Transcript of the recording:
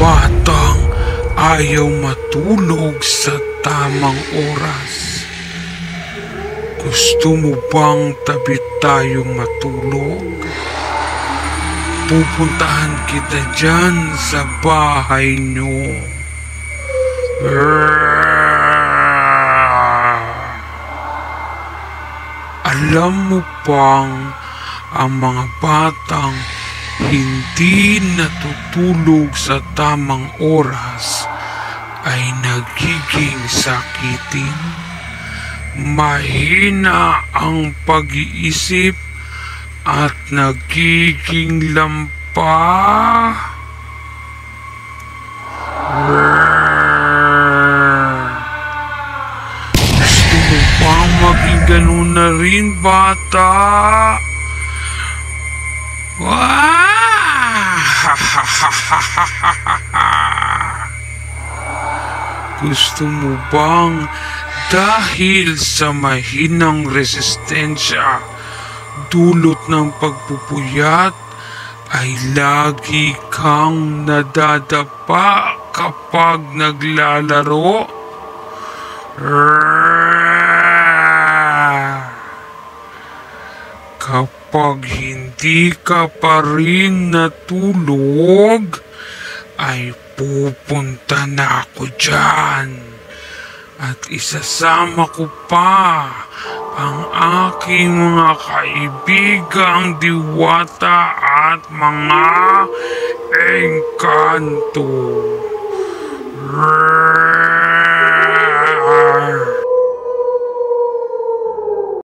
batang ayaw matulog sa tamang oras. Gusto mo bang tabi tayong matulog? Pupuntahan kita dyan sa bahay nyo. Alam mo bang ang mga batang hindi natutulog sa tamang oras ay nagiging sakitin? Mahina ang pag-iisip at nagiging lampa. Gusto mo bang maging ganun na rin, bata? Gusto mo bang dahil sa mahinang resistensya dulot ng pagpupuyat ay lagi kang nadadapa kapag naglalaro? Kapag hindi ka pa rin natulog, ay pupunta na ako dyan at isasama ko pa ang aking mga kaibigang diwata at mga engkanto.